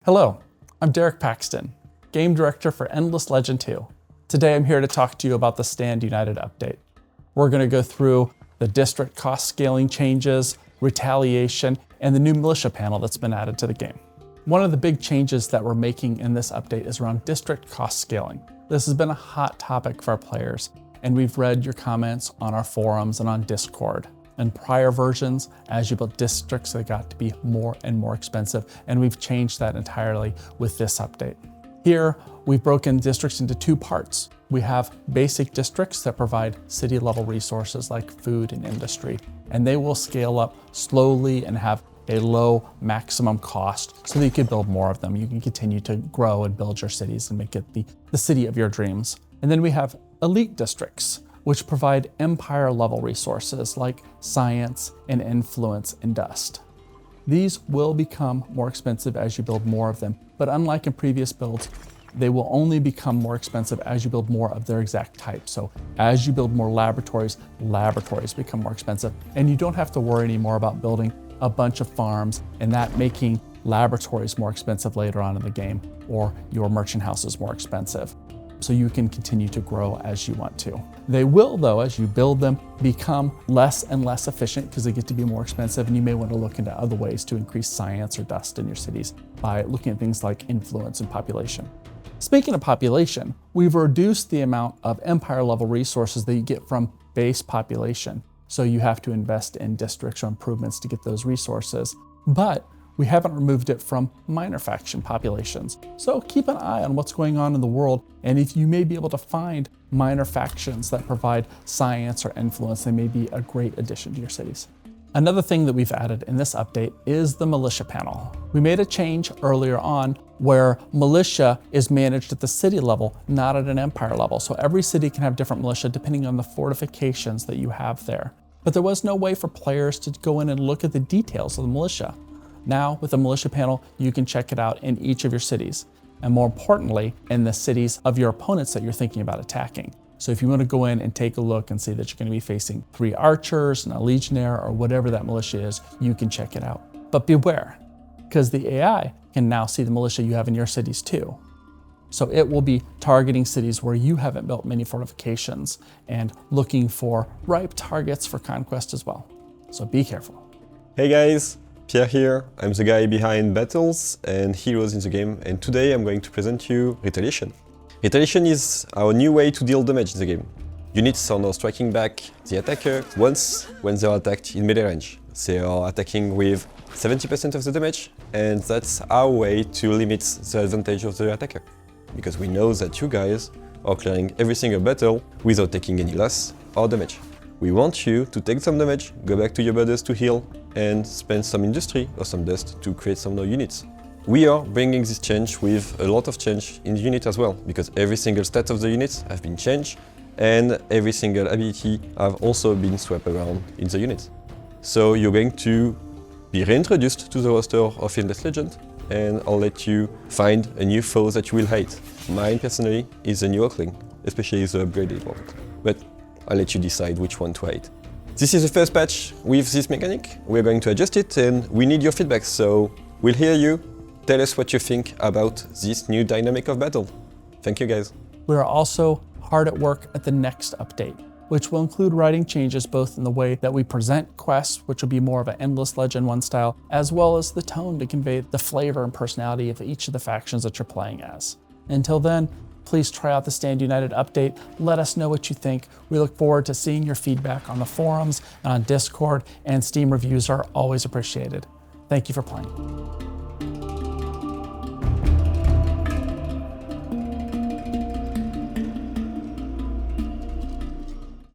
Hello, I'm Derek Paxton, Game Director for Endless Legend 2. Today I'm here to talk to you about the Stand United update. We're going to go through the district cost scaling changes, Retaliation, and the new Militia Panel that's been added to the game. One of the big changes that we're making in this update is around district cost scaling. This has been a hot topic for our players, and we've read your comments on our forums and on Discord. In prior versions, as you built districts, they got to be more and more expensive, and we've changed that entirely with this update. Here, we've broken districts into two parts. We have basic districts that provide city-level resources like food and industry, and they will scale up slowly and have a low maximum cost so that you can build more of them. You can continue to grow and build your cities and make it the city of your dreams. And then we have elite districts, which provide empire-level resources like science and influence and dust. These will become more expensive as you build more of them, but unlike in previous builds, they will only become more expensive as you build more of their exact type. So as you build more laboratories become more expensive, and you don't have to worry anymore about building a bunch of farms and that making laboratories more expensive later on in the game, or your merchant houses more expensive. So you can continue to grow as you want to. They will, though, as you build them, become less and less efficient because they get to be more expensive, and you may want to look into other ways to increase science or dust in your cities by looking at things like influence and population. Speaking of population, we've reduced the amount of empire-level resources that you get from base population. So you have to invest in districts or improvements to get those resources, but we haven't removed it from minor faction populations. So keep an eye on what's going on in the world, and if you may be able to find minor factions that provide science or influence, they may be a great addition to your cities. Another thing that we've added in this update is the Militia Panel. We made a change earlier on where militia is managed at the city level, not at an empire level. So every city can have different militia depending on the fortifications that you have there. But there was no way for players to go in and look at the details of the militia. Now, with the Militia Panel, you can check it out in each of your cities, and more importantly, in the cities of your opponents that you're thinking about attacking. So if you want to go in and take a look and see that you're going to be facing 3 archers and a legionnaire or whatever that militia is, you can check it out. But beware, because the AI can now see the militia you have in your cities too. So it will be targeting cities where you haven't built many fortifications and looking for ripe targets for conquest as well. So be careful. Hey guys! Pierre here. I'm the guy behind battles and heroes in the game, and today I'm going to present you Retaliation. Retaliation is our new way to deal damage in the game. Units are now striking back the attacker once when they are attacked in melee range. They are attacking with 70% of the damage, and that's our way to limit the advantage of the attacker. Because we know that you guys are clearing every single battle without taking any loss or damage. We want you to take some damage, go back to your brothers to heal, and spend some industry or some dust to create some new units. We are bringing this change with a lot of change in the unit as well, because every single stat of the units have been changed, and every single ability have also been swapped around in the unit. So you're going to be reintroduced to the roster of Endless Legend, and I'll let you find a new foe that you will hate. Mine personally is the new Oakling, especially the upgraded one. But I'll let you decide which one to hate. This is the first patch with this mechanic. We're going to adjust it, and we need your feedback, so we'll hear you. Tell us what you think about this new dynamic of battle. Thank you guys. We are also hard at work at the next update, which will include writing changes both in the way that we present quests, which will be more of an Endless Legend 1 style, as well as the tone to convey the flavor and personality of each of the factions that you're playing as. Until then, please try out the Stand United update. Let us know what you think. We look forward to seeing your feedback on the forums and on Discord, and Steam reviews are always appreciated. Thank you for playing.